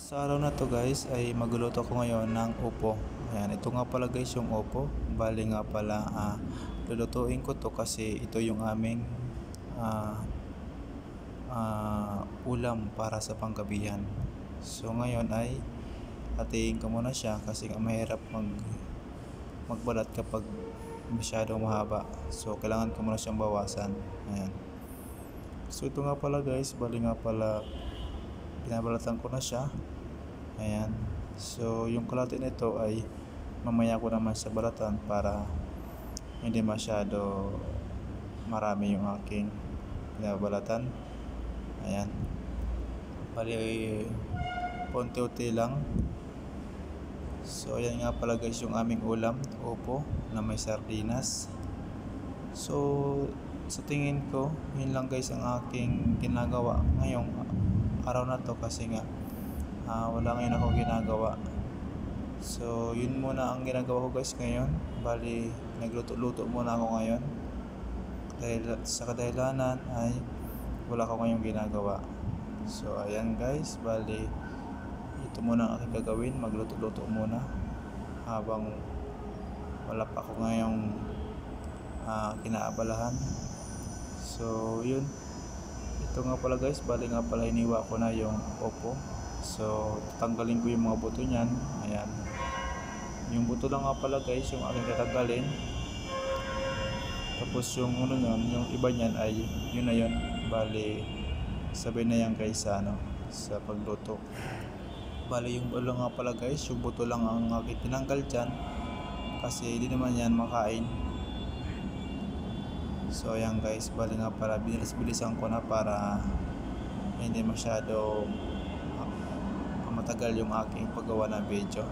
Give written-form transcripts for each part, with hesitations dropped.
Sa araw na to guys ay magluluto ko ngayon ng upo. Ayan, ito nga pala guys yung upo. Bali nga pala lulutuin ko to kasi ito yung aming ah, ulam para sa panggabihan. So ngayon ay hatiin ko muna siya kasi nga mahirap magbalat kapag masyadong mahaba. So kailangan ko muna siyang bawasan. Ayan. So ito nga pala guys, bali nga pala binabalatan ko na siya. Ayan. So yung kalahati nito ay mamaya ko naman sa balatan para hindi masyado marami yung aking binabalatan. Ayan. Bali unti-unti lang. So ayan nga pala guys yung aming ulam, upo na may sardinas. So sa tingin ko yun lang guys ang aking ginagawa ngayong araw na to kasi nga wala ngayon ako ginagawa. So yun muna ang ginagawa ko guys ngayon. Bali nagluto-luto muna ako ngayon dahil sa kadahilanan ay wala ako ngayong ginagawa. So ayan guys, bali ito muna ang aking gagawin, magluto-luto muna habang wala pa ako ngayong kinaabalahan. So yun, ito nga pala guys, bali nga pala hiniwa ko na yung opo. So tatanggalin ko yung mga buto niyan. Ayan, yung buto lang nga pala guys yung aking tatanggalin. Tapos yung ano nun, yung iba niyan ay yun na yun. Bali sabay na yan guys sa pagluto. Bali yung buto nga pala guys, yung buto lang ang aking tinanggal dyan kasi hindi naman yan makain. So ayan guys, bali nga pala bilis-bilisan ko na para hindi masyado matagal yung aking paggawa ng video.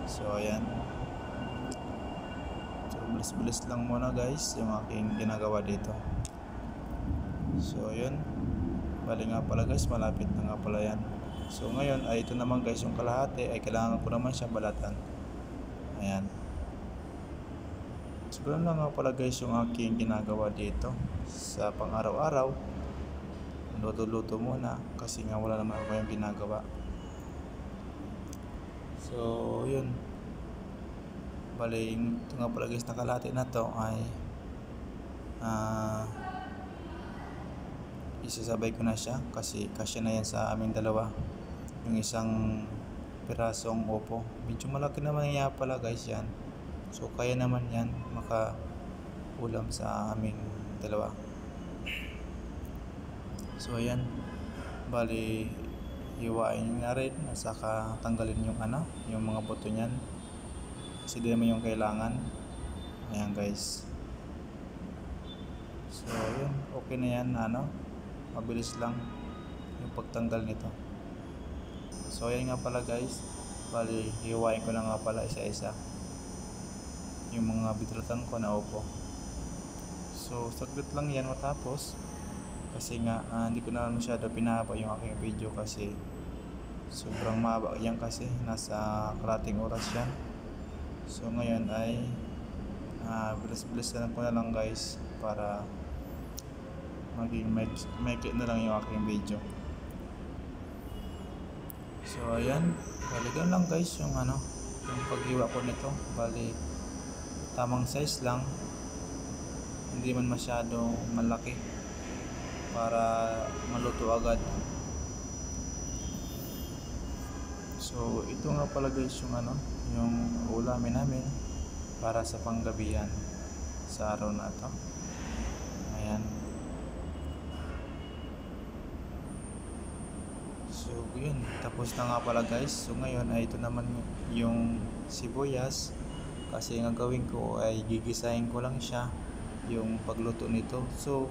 So ayan, so bilis-bilis lang muna guys yung aking ginagawa dito. So yun, bali nga pala guys, malapit na nga pala yan. So ngayon ay ito naman guys yung kalahati ay kailangan ko naman siyang balatan. Ayan. So ganun lang nga pala guys yung aking ginagawa dito sa pang araw-araw. Luto-luto muna kasi nga wala naman ako yung ginagawa. So yun, bali ito nga pala guys, nakalahati na to ay isasabay ko na siya kasi kasya na yan sa aming dalawa yung isang pirasong opo. Medyo malaki naman yan pala guys yan, so kaya naman yan maka ulam sa aming dalawa. So ayan, bali hiwain na rin at saka tanggalin yung yung mga buto niyan kasi di naman yung kailangan. Ayan guys, so yun, okay na yan, mabilis lang yung pagtanggal nito. So ayan nga pala guys, bali hiwain ko na nga pala isa-isa yung mga bitratan ko na upo. So saglit lang yan matapos kasi nga hindi ko na masyado pinahaba yung aking video kasi sobrang mahaba yan kasi nasa kalating oras yan. So ngayon ay bilis-bilis na ko na lang guys para maging maikli na lang yung aking video. So ayan, bali ganun lang guys yung yung paghiwa ko nito. Bali tamang size lang, hindi man masyado malaki para maluto agad. So ito nga pala guys yung yung ulamin namin para sa panggabihan sa araw na to. Ayan. So yun, tapos na nga pala guys. So ngayon ay ito naman yung sibuyas kasi ang gagawin ko ay gigisahin ko lang siya yung pagluto nito. So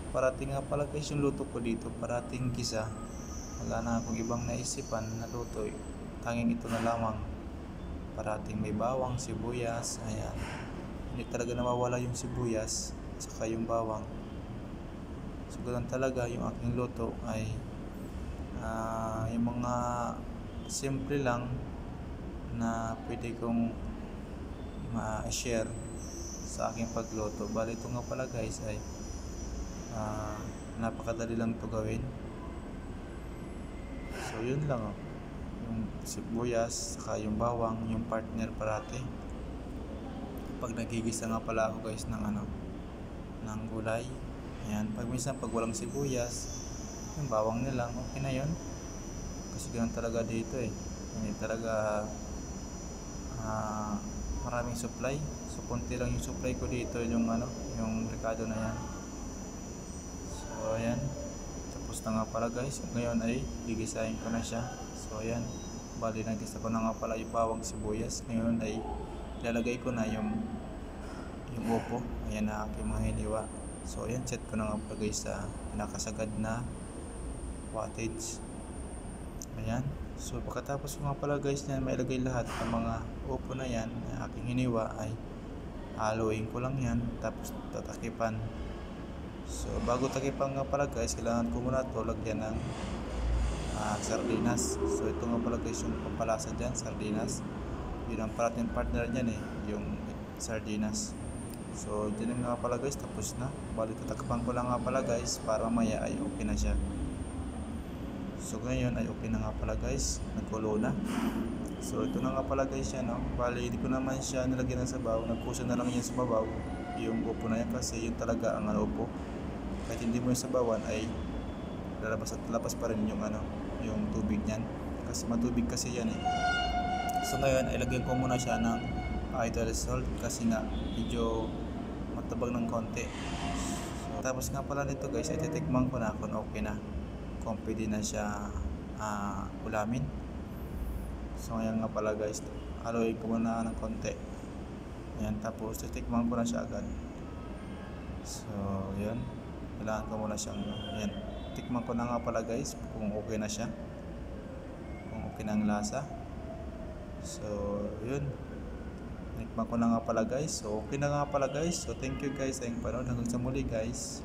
parating nga pala guys yung luto ko dito, parating gisa. Wala na akong ibang naisipan na luto, tanging ito na lamang. Parating may bawang, sibuyas. Ayan, hindi talaga nawawala yung sibuyas saka yung bawang. So ganun talaga yung aking luto ay yung mga simple lang na pwede kong ma-share sa aking pagluto. Bali ito nga pala guys ay napakadali lang ito gawin. So So yun lang oh. Yung sibuyas, saka yung bawang, yung partner parati. Pag nagigisa nga pala ako guys ng gulay. Ayan, pag walang sibuyas, yung bawang na lang, okay na yun. Kasi ganun talaga dito eh. Hindi talaga maraming supply. So konti lang yung supply ko dito, yung yung Ricardo na yan. So ayan. Tapos na nga pala guys. Ngayon ay gigisahin ko na siya. So ayan. Bali nagisa ko na nga pala yung bawang sibuyas. Ngayon ay ilalagay ko na yung upo. Ayan na aking mga hiniwa. So ayan, set ko na nga pala guys sa pinakasagad na wattage. Ayan. So pagkatapos ko nga pala guys na mailagay lahat ng mga upo na yan na aking hiniwa ay haluin ko lang yan tapos tatakipan. So bago takipan nga pala guys, kailangan ko muna ito lagyan ng sardinas. So ito nga pala guys yung pampalasa dyan, sardinas. Yun ang parating partner dyan eh, yung sardinas. So dyan nga pala guys, tapos na. Bali tatakpan ko lang nga pala guys para maya ay okay na siya. So ngayon ay okay na nga pala guys, nagkulo na. So ito na nga pala guys yan no. Bali hindi ko naman siya nilagyan ng sabaw, nagkusa na lang yan sa babaw yung upo na yan kasi yun talaga ang upo. Kahit hindi mo yung sabawan ay lalabas at labas pa rin yung yung tubig niyan kasi matubig kasi yan eh. So ngayon ay lagyan ko muna siya ng idle salt kasi nga medyo matabag ng konti. So tapos nga pala nito guys ay titikman ko na kung okay na, kung pwede na siya ulamin. So ngayon nga pala guys, haluin ko muna ng konti. Ayan, tapos titikman ko na siya agad. So yun, kailangan ko muna siyang ayan, tikman ko na nga pala guys kung okay na siya, kung okay na ang lasa. So yun, tikman ko na nga pala guys. So okay na nga pala guys. So thank you guys sa inyong panood, hanggang sa muli guys.